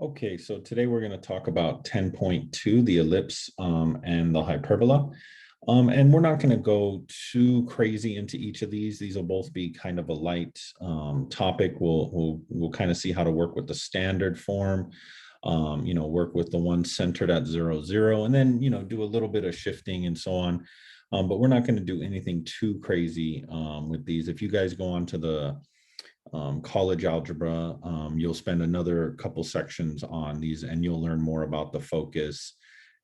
Okay, so today we're going to talk about 10.2, the ellipse and the hyperbola. And we're not going to go too crazy into each of these. These will both be kind of a light topic. We'll kind of see how to work with the standard form, work with the one centered at 0, 0, and then, do a little bit of shifting and so on. But we're not going to do anything too crazy with these. If you guys go on to the college algebra, you'll spend another couple sections on these and you'll learn more about the focus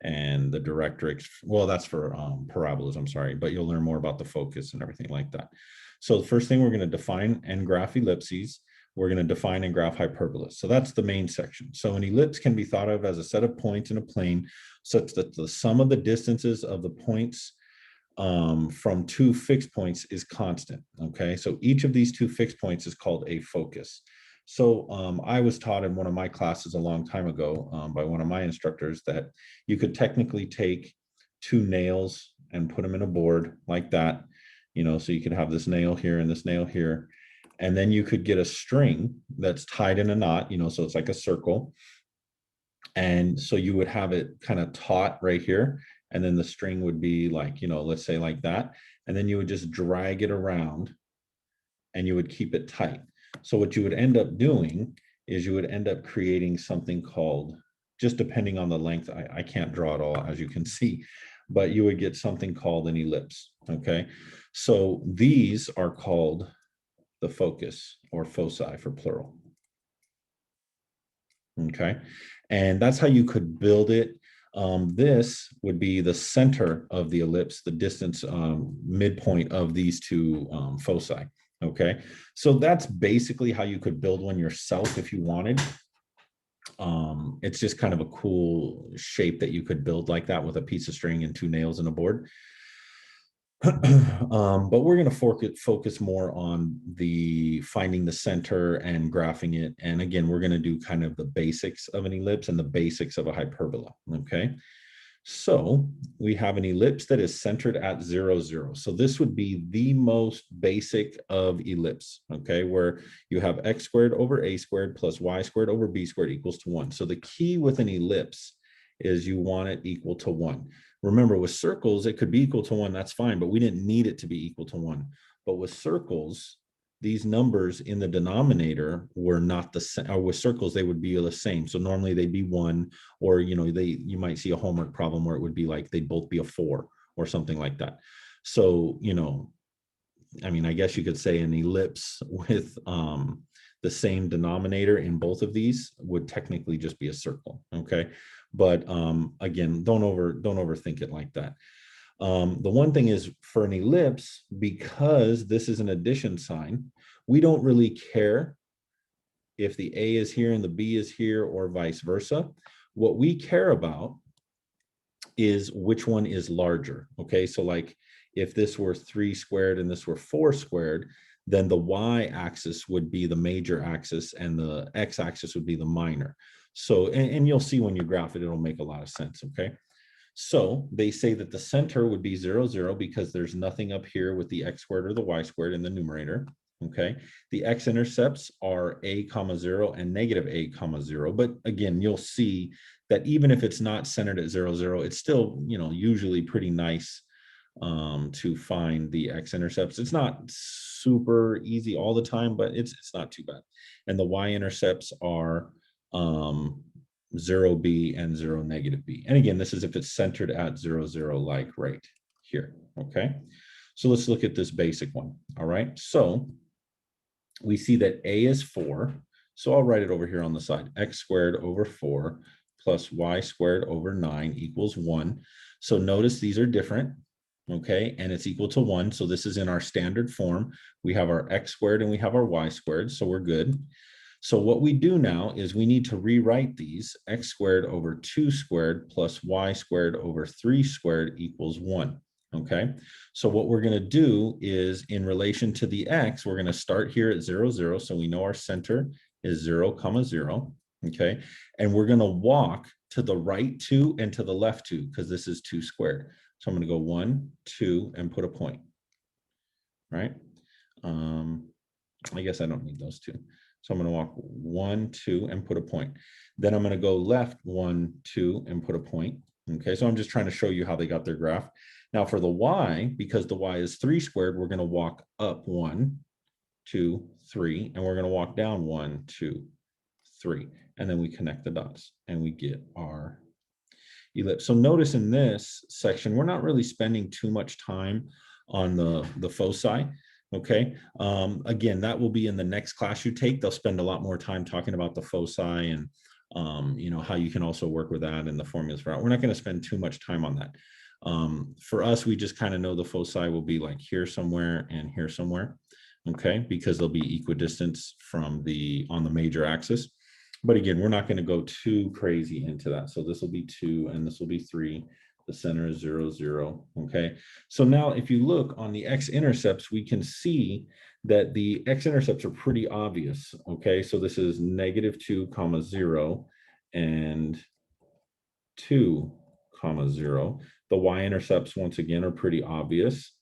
and the directrix. Well, that's for parabolas, I'm sorry, but you'll learn more about the focus and everything like that. So the first thing, we're going to define and graph ellipses. We're going to define and graph hyperbolas. So that's the main section. So an ellipse can be thought of as a set of points in a plane such that the sum of the distances of the points from two fixed points is constant. Okay, so each of these two fixed points is called a focus. So I was taught in one of my classes a long time ago by one of my instructors that you could technically take two nails and put them in a board like that, so you could have this nail here and this nail here, and then you could get a string that's tied in a knot, so it's like a circle. And so you would have it kind of taut right here. And then the string would be like, let's say like that. And then you would just drag it around and you would keep it tight. So what you would end up doing is you would end up creating something called, just depending on the length, I can't draw it all as you can see, but you would get something called an ellipse. Okay. So these are called the focus, or foci for plural. Okay. And that's how you could build it. This would be the center of the ellipse, the distance midpoint of these two foci. Okay, so that's basically how you could build one yourself if you wanted. It's just kind of a cool shape that you could build like that with a piece of string and two nails and a board. But we're going to focus more on the finding the center and graphing it. And again, we're going to do kind of the basics of an ellipse and the basics of a hyperbola. Okay, so we have an ellipse that is centered at 0, 0. So this would be the most basic of ellipse. Okay, where you have x squared over a squared plus y squared over b squared equals to 1. So the key with an ellipse is you want it equal to 1. Remember, with circles, it could be equal to 1, that's fine, but we didn't need it to be equal to 1. But with circles, these numbers in the denominator were not the same, or with circles, they would be the same. So normally they'd be 1, or, you might see a homework problem where it would be like they'd both be a 4 or something like that. So, I mean, I guess you could say an ellipse with the same denominator in both of these would technically just be a circle. Okay. But again, don't overthink it like that. The one thing is, for an ellipse, because this is an addition sign, we don't really care if the A is here and the B is here or vice versa. What we care about is which one is larger. Okay, so like if this were 3 squared and this were 4 squared, then the y-axis would be the major axis and the x-axis would be the minor. So, and you'll see when you graph it, it'll make a lot of sense, okay? So they say that the center would be 0, 0 because there's nothing up here with the x squared or the y squared in the numerator, okay? The x-intercepts are a comma 0 and negative a comma 0. But again, you'll see that even if it's not centered at 0, 0, it's still, usually pretty nice to find the x-intercepts. It's not super easy all the time, but it's not too bad. And the y-intercepts are 0b and 0 negative b. And again, this is if it's centered at 0, 0, like right here. Okay, so let's look at this basic one. All right, so we see that a is 4. So I'll write it over here on the side. X squared over 4 plus y squared over 9 equals 1. So notice these are different. Okay, and it's equal to 1. So this is in our standard form. We have our x squared and we have our y squared, so we're good. So what we do now is we need to rewrite these. X squared over 2 squared plus y squared over 3 squared equals 1. Okay, so what we're going to do is, in relation to the x, we're going to start here at 0, 0. So we know our center is 0, comma 0. Okay, and we're going to walk to the right 2 and to the left 2 because this is 2 squared. So I'm going to go 1, 2, and put a point. Right? I guess I don't need those two. So I'm going to walk 1, 2, and put a point. Then I'm going to go left 1, 2, and put a point. Okay, so I'm just trying to show you how they got their graph. Now for the y, because the y is 3 squared, we're going to walk up 1, 2, 3, and we're going to walk down 1, 2, 3. And then we connect the dots and we get our ellipse. So notice in this section, we're not really spending too much time on the foci. Okay. Again, that will be in the next class you take. They'll spend a lot more time talking about the foci and you know, how you can also work with that and the formulas for that. We're not going to spend too much time on that. For us, we just kind of know the foci will be like here somewhere and here somewhere. Okay, because they'll be equidistant from on the major axis. But again, we're not going to go too crazy into that. So this will be 2 and this will be 3. The center is 0, 0. Okay. So now if you look on the x-intercepts, we can see that the x-intercepts are pretty obvious. Okay. So this is -2, 0 and 2, 0. The y-intercepts once again are pretty obvious.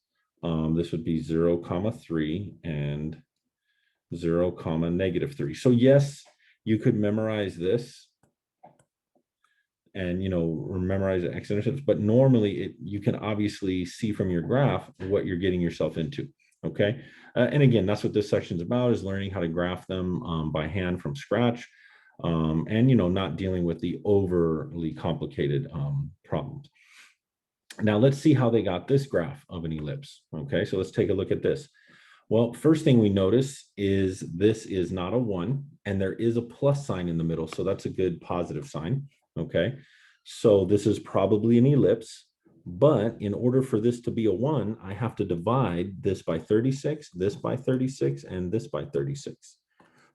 This would be 0, 3 and 0, -3. So yes, you could memorize this and, you know, memorize the x-intercepts, but normally you can obviously see from your graph what you're getting yourself into. Okay. And again, that's what this section is about, is learning how to graph them by hand from scratch. And, you know, not dealing with the overly complicated problems. Now let's see how they got this graph of an ellipse. Okay. So let's take a look at this. Well, first thing we notice is this is not a 1, and there is a plus sign in the middle. So that's a good positive sign. Okay. So this is probably an ellipse, but in order for this to be a 1, I have to divide this by 36, this by 36, and this by 36.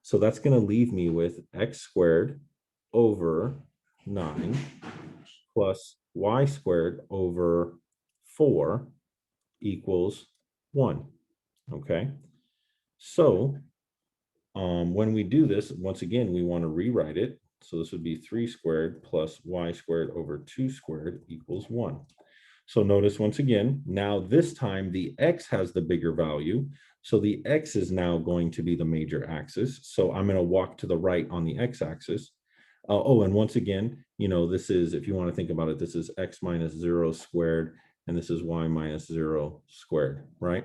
So that's going to leave me with x squared over 9 plus y squared over 4 equals 1. Okay, so when we do this, once again, we want to rewrite it. So this would be 3 squared plus y squared over 2 squared equals 1. So notice once again, now this time the x has the bigger value. So the x is now going to be the major axis. So I'm going to walk to the right on the x-axis. Oh, and once again, you know, this is, if you want to think about it, this is x minus 0 squared, and this is y minus 0 squared, right?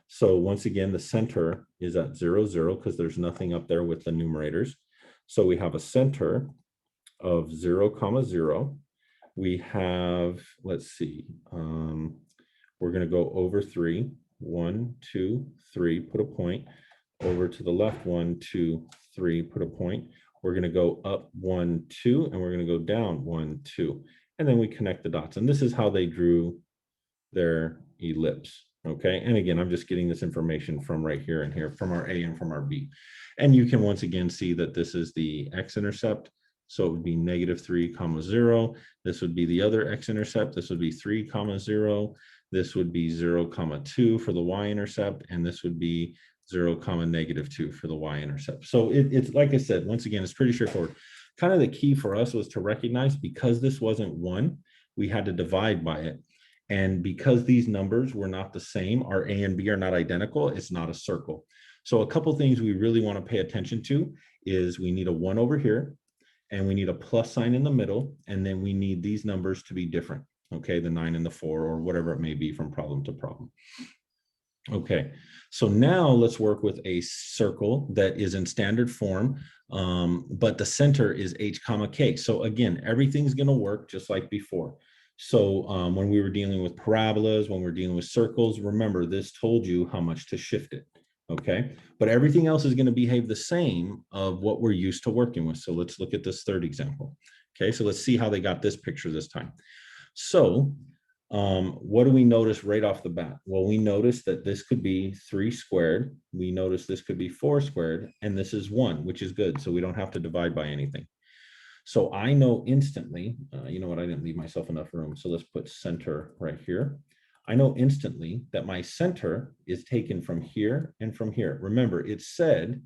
So once again, the center is at 0, 0, because there's nothing up there with the numerators. So we have a center of 0, 0. We have, let's see, we're going to go over 3, 1, 2, 3, put a point. Over to the left, 1, 2, 3, put a point. We're going to go up 1, 2, and we're going to go down 1, 2. And then we connect the dots. And this is how they drew their ellipse. Okay, and again, I'm just getting this information from right here and here, from our A and from our B. And you can once again see that this is the x-intercept. So it would be -3, 0. This would be the other x-intercept. This would be 3, 0. This would be 0, 2 for the y-intercept. And this would be 0, -2 for the y-intercept. So it's like I said, once again, it's pretty straightforward. Kind of the key for us was to recognize, because this wasn't 1, we had to divide by it. And because these numbers were not the same, our A and B are not identical, it's not a circle. So a couple things we really want to pay attention to is we need a 1 over here, and we need a plus sign in the middle, and then we need these numbers to be different. Okay, the 9 and the 4, or whatever it may be from problem to problem. Okay, so now let's work with a circle that is in standard form, but the center is h, k. So again, everything's going to work just like before. So when we were dealing with parabolas, when we're dealing with circles, remember this told you how much to shift it. Okay, but everything else is going to behave the same of what we're used to working with. So let's look at this third example. Okay, so let's see how they got this picture this time. So what do we notice right off the bat? Well, we notice that this could be 3 squared. We notice this could be 4 squared, and this is 1, which is good. So we don't have to divide by anything. So I know instantly, you know what, I didn't leave myself enough room. So let's put center right here. I know instantly that my center is taken from here and from here. Remember, it said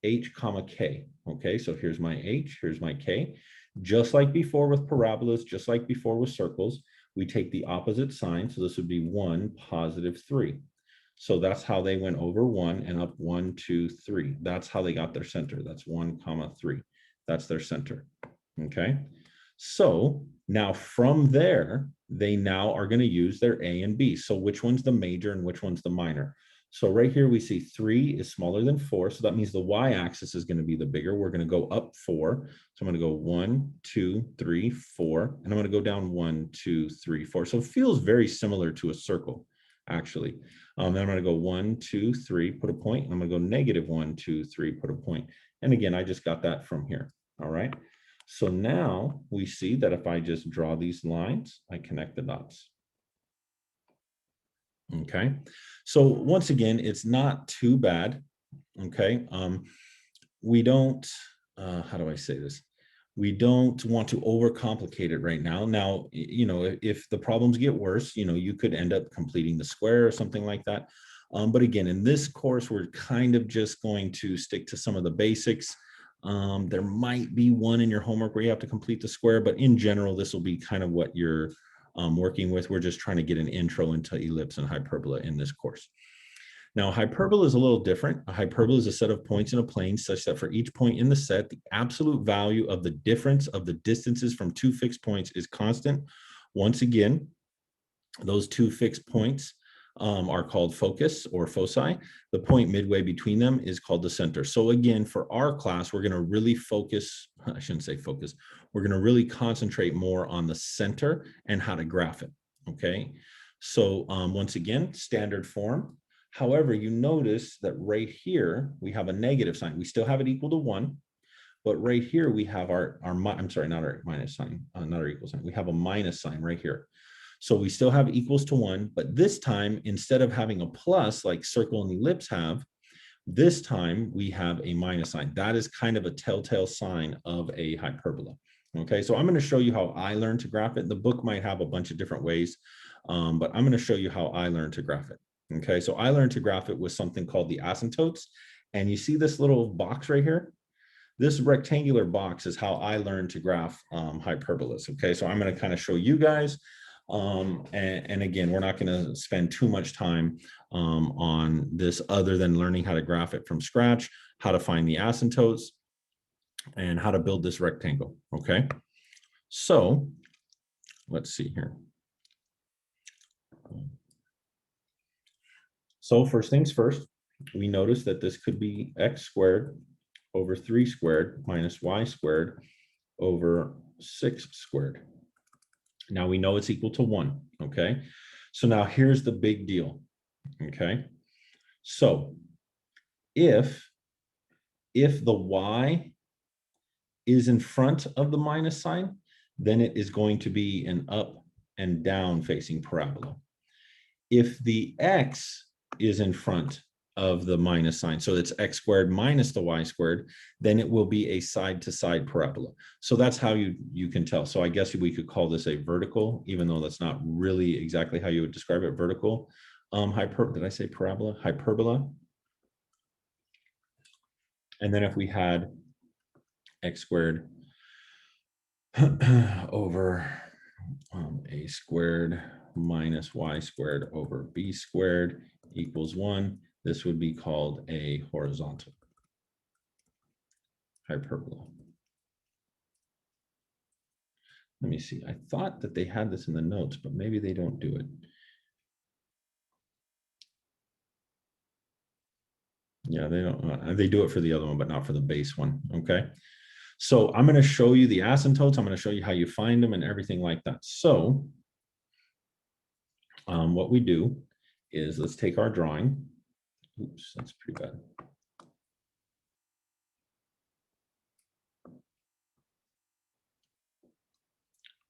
h, k. Okay, so here's my h, here's my k. Just like before with parabolas, just like before with circles, we take the opposite sign. So this would be 1, +3. So that's how they went over 1 and up 1, 2, 3. That's how they got their center. That's 1, 3. That's their center. Okay. So now from there, they now are going to use their A and B. So which one's the major and which one's the minor? So right here, we see 3 is smaller than 4. So that means the y-axis is going to be the bigger. We're going to go up 4. So I'm going to go 1, 2, 3, 4. And I'm going to go down 1, 2, 3, 4. So it feels very similar to a circle, actually. Then I'm going to go 1, 2, 3, put a point. And I'm going to go negative 1, 2, 3, put a point. And again, I just got that from here. All right. So now we see that if I just draw these lines, I connect the dots. Okay. So once again, it's not too bad. Okay. We don't, how do I say this? We don't want to overcomplicate it right now. Now, you know, if the problems get worse, you know, you could end up completing the square or something like that. But again, in this course, we're kind of just going to stick to some of the basics. There might be one in your homework where you have to complete the square, but in general, this will be kind of what you're working with. We're just trying to get an intro into ellipse and hyperbola in this course. Now, hyperbola is a little different. A hyperbola is a set of points in a plane such that for each point in the set, the absolute value of the difference of the distances from two fixed points is constant. Once again, those two fixed points are called focus or foci. The point midway between them is called the center. So again, for our class, we're going to really focus, I shouldn't say focus, we're going to really concentrate more on the center and how to graph it. Okay. So once again, standard form. However, you notice that right here, we have a negative sign. We still have it equal to 1, but right here we have I'm sorry, not our minus sign, not our equal sign. We have a minus sign right here. So we still have equals to 1, but this time, instead of having a plus like circle and ellipse have, this time we have a minus sign. That is kind of a telltale sign of a hyperbola. Okay, so I'm going to show you how I learned to graph it. The book might have a bunch of different ways, but I'm going to show you how I learned to graph it. Okay, so I learned to graph it with something called the asymptotes. And you see this little box right here? This rectangular box is how I learned to graph hyperbolas. Okay, so I'm going to kind of show you guys. And again, we're not going to spend too much time on this other than learning how to graph it from scratch, how to find the asymptotes, and how to build this rectangle. Okay, so let's see here. So first things first, we notice that this could be x squared over 3 squared minus y squared over 6 squared. Now we know it's equal to 1, okay? So now here's the big deal, okay? So if the y is in front of the minus sign, then it is going to be an up and down facing parabola. If the x is in front of the minus sign, so it's x squared minus the y squared, then it will be a side-to-side parabola. So that's how you can tell. So I guess we could call this a vertical, even though that's not really exactly how you would describe it, vertical. Did I say parabola? Hyperbola. And then if we had x squared over a squared minus y squared over b squared equals 1, this would be called a horizontal hyperbola. Let me see. I thought that they had this in the notes, but maybe they don't do it. Yeah, they don't. They do it for the other one, but not for the base one. Okay. So I'm going to show you the asymptotes. I'm going to show you how you find them and everything like that. So what we do is let's take our drawing. Oops, that's pretty bad.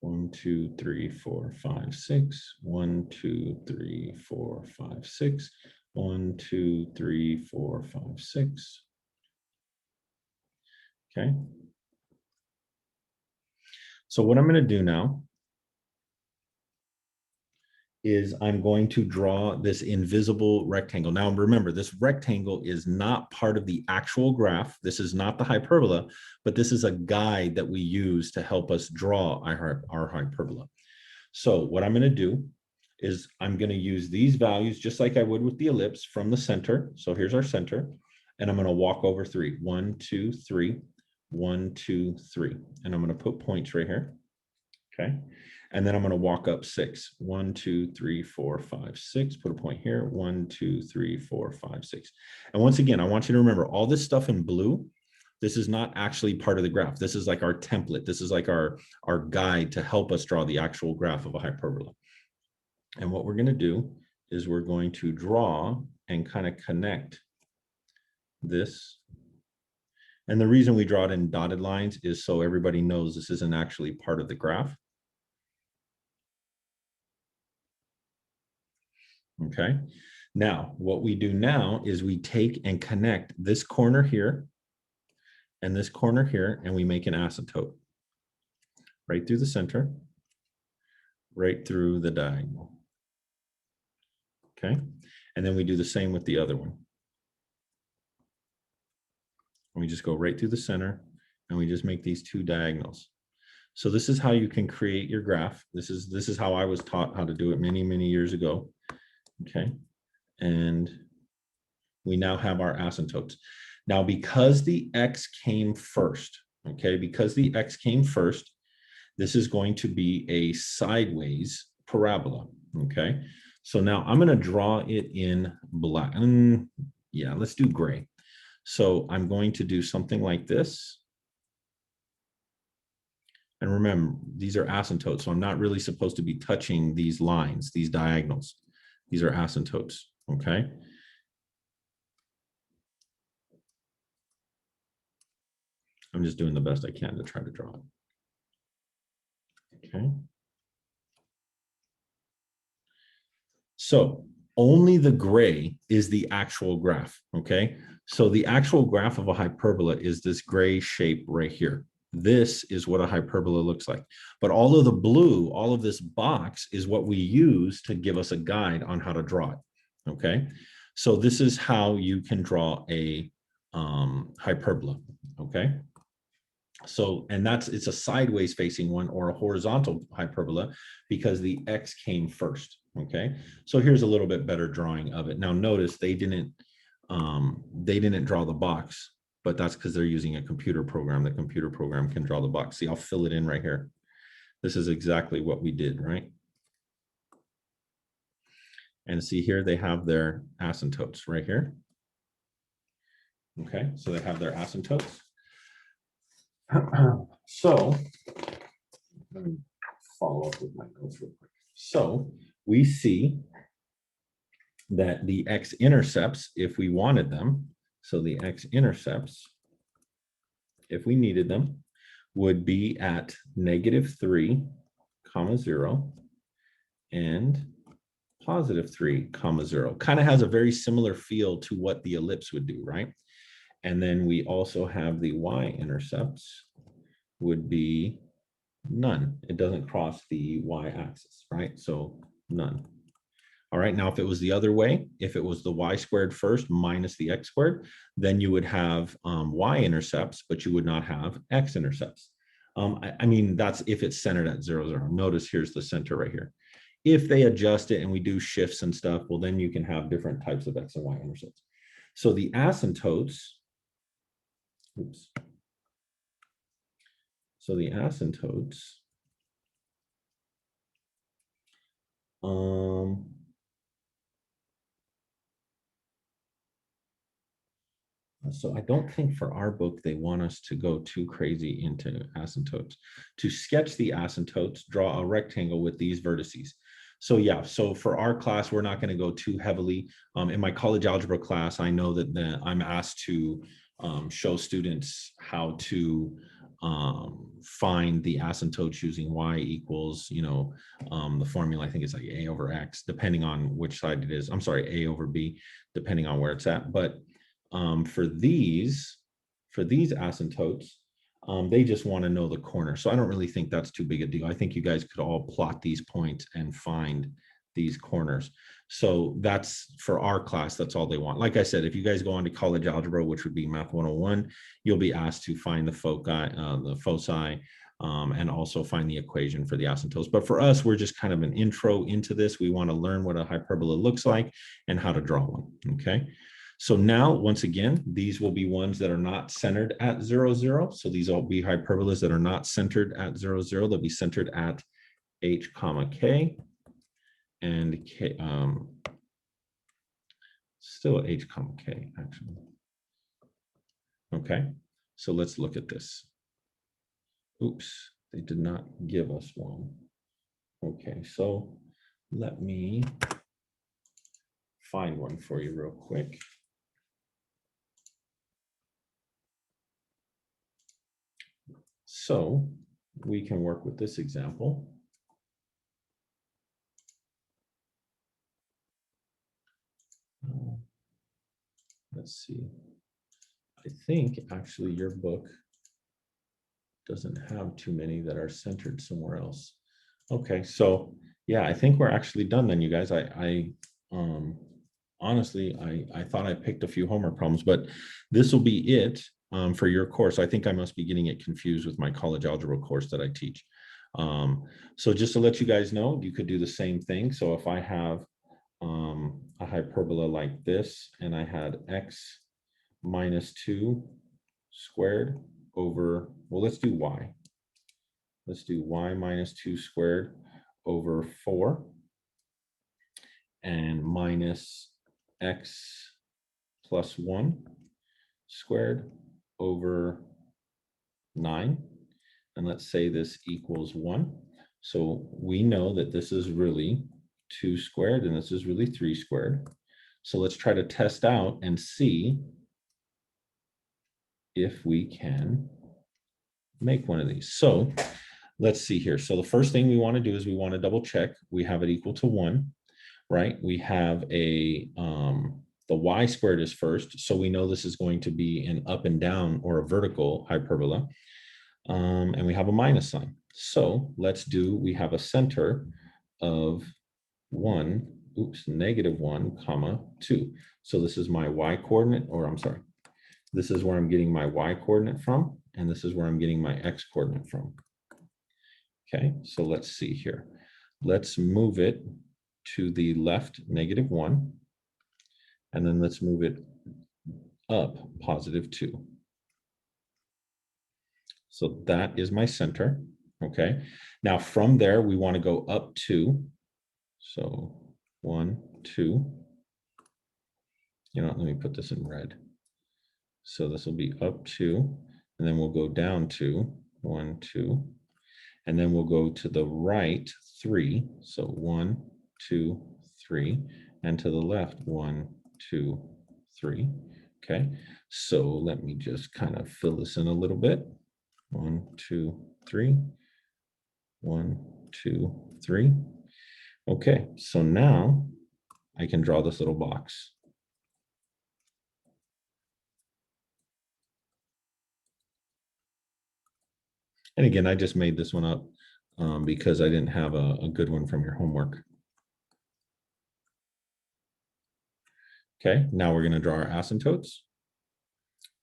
One, two, three, four, five, six. 1, 2, 3, 4, 5, 6. 1, 2, 3, 4, 5, 6. Okay. So what I'm going to do now is I'm going to draw this invisible rectangle. Now, remember, this rectangle is not part of the actual graph. This is not the hyperbola, but this is a guide that we use to help us draw our hyperbola. So what I'm going to do is I'm going to use these values just like I would with the ellipse from the center. So here's our center. And I'm going to walk over 3. 1, 2, 3. 1, 2, 3. And I'm going to put points right here. Okay. And then I'm going to walk up 6. 1, 2, 3, 4, 5, 6. Put a point here. 1, 2, 3, 4, 5, 6. And once again, I want you to remember all this stuff in blue. This is not actually part of the graph. This is like our template. This is like our guide to help us draw the actual graph of a hyperbola. And what we're going to do is we're going to draw and kind of connect this. And the reason we draw it in dotted lines is so everybody knows this isn't actually part of the graph. Okay. Now, what we do now is we take and connect this corner here and this corner here, and we make an asymptote right through the center, right through the diagonal. Okay. And then we do the same with the other one. We just go right through the center and we just make these 2 diagonals. So this is how you can create your graph. This is how I was taught how to do it many, many years ago. Okay. And we now have our asymptotes. Now, because the X came first, okay, because the X came first, this is going to be a sideways parabola. Okay. So now I'm going to draw it in black. Yeah, let's do gray. So I'm going to do something like this. And remember, these are asymptotes, so I'm not really supposed to be touching these lines, these diagonals. These are asymptotes, okay? I'm just doing the best I can to try to draw it. Okay. So only the gray is the actual graph, okay? So the actual graph of a hyperbola is this gray shape right here. This is what a hyperbola looks like. But all of the blue, all of this box is what we use to give us a guide on how to draw it, okay? So this is how you can draw a hyperbola, okay? So, and it's a sideways facing one or a horizontal hyperbola because the X came first, okay? So here's a little bit better drawing of it. Now notice they didn't draw the box, but that's because they're using a computer program. The computer program can draw the box. See, I'll fill it in right here. This is exactly what we did, right? And see here, they have their asymptotes right here. Okay, so they have their asymptotes. So let me follow up with my notes real quick. So we see that the x-intercepts, if we wanted them, so the x-intercepts, if we needed them, would be at -3, 0, and +3, 0. Kind of has a very similar feel to what the ellipse would do, right? And then we also have the y-intercepts would be none. It doesn't cross the y-axis, right? So none. All right, now if it was the other way, if it was the y squared first minus the x squared, then you would have y-intercepts, but you would not have x-intercepts. I mean, that's if it's centered at 0, 0. Notice here's the center right here. If they adjust it and we do shifts and stuff, well, then you can have different types of x and y-intercepts. So the asymptotes, oops. So the asymptotes, so I don't think for our book, they want us to go too crazy into asymptotes. To sketch the asymptotes, draw a rectangle with these vertices. So yeah, so for our class, we're not going to go too heavily. In my college algebra class, I know that I'm asked to show students how to find the asymptotes using y equals, the formula, I think it's like a over x, depending on which side it is. I'm sorry, a over b, depending on where it's at. But for these asymptotes, they just want to know the corner. So I don't really think that's too big a deal. I think you guys could all plot these points and find these corners. So that's for our class, that's all they want. Like I said, if you guys go on to college algebra, which would be Math 101, you'll be asked to find the foci, and also find the equation for the asymptotes. But for us, we're just kind of an intro into this. We want to learn what a hyperbola looks like and how to draw one, okay? So now, once again, these will be ones that are not centered at 0, 0. So these will be hyperbolas that are not centered at 0, 0. They'll be centered at h comma k and k, still h comma k, actually. Okay, so let's look at this. Oops, they did not give us one. Okay, so let me find one for you real quick. So we can work with this example. Let's see. I think actually your book doesn't have too many that are centered somewhere else. Okay, so yeah, I think we're actually done then, you guys. Honestly, I thought I picked a few homework problems, but this will be it for your course. I think I must be getting it confused with my college algebra course that I teach. So just to let you guys know, you could do the same thing. So if I have a hyperbola like this, and I had x minus 2 squared over, well, let's do y. Let's do y minus 2 squared over 4 and minus x plus 1 squared over 9. And let's say this equals 1. So we know that this is really 2 squared and this is really 3 squared. So let's try to test out and see if we can make one of these. So let's see here. So the first thing we want to do is we want to double check we have it equal to 1, right? We have a the y squared is first, so we know this is going to be an up and down or a vertical hyperbola, and we have a minus sign. So let's do, we have a center of 1, negative 1 comma 2. So this is my y coordinate, or I'm sorry, this is where I'm getting my y coordinate from, and this is where I'm getting my x coordinate from. Okay, so let's see here. Let's move it to the left, negative 1, and then let's move it up, positive 2. So that is my center, okay? Now from there, we want to go up 2. So 1, 2. You know, let me put this in red. So this will be up 2, and then we'll go down 2, 1, 2. And then we'll go to the right 3. So 1, 2, 3. And to the left, 1, 2, 3. Okay, so let me just kind of fill this in a little bit. 1, 2, 3. 1, 2, 3. Okay, so now I can draw this little box. And again, I just made this one up because I didn't have a good one from your homework. Okay, now we're going to draw our asymptotes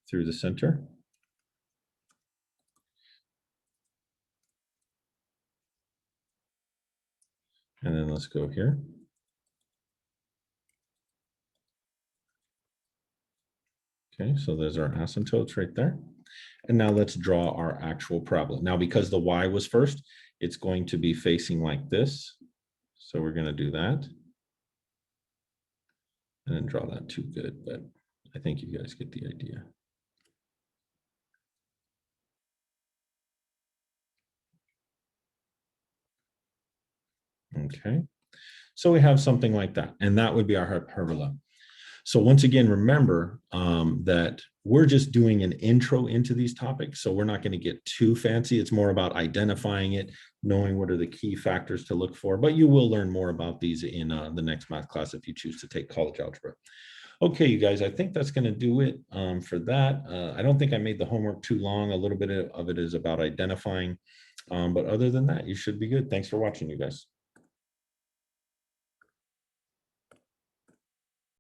through the center. And then let's go here. Okay, so there's our asymptotes right there. And now let's draw our actual parabola. Now, because the y was first, it's going to be facing like this. So we're going to do that. I didn't draw that too good, but I think you guys get the idea. Okay, so we have something like that, and that would be our hyperbola. So once again, remember that we're just doing an intro into these topics. So we're not going to get too fancy. It's more about identifying it, knowing what are the key factors to look for. But you will learn more about these in the next math class if you choose to take college algebra. Okay, you guys, I think that's going to do it for that. I don't think I made the homework too long. A little bit of it is about identifying. But other than that, you should be good. Thanks for watching, you guys.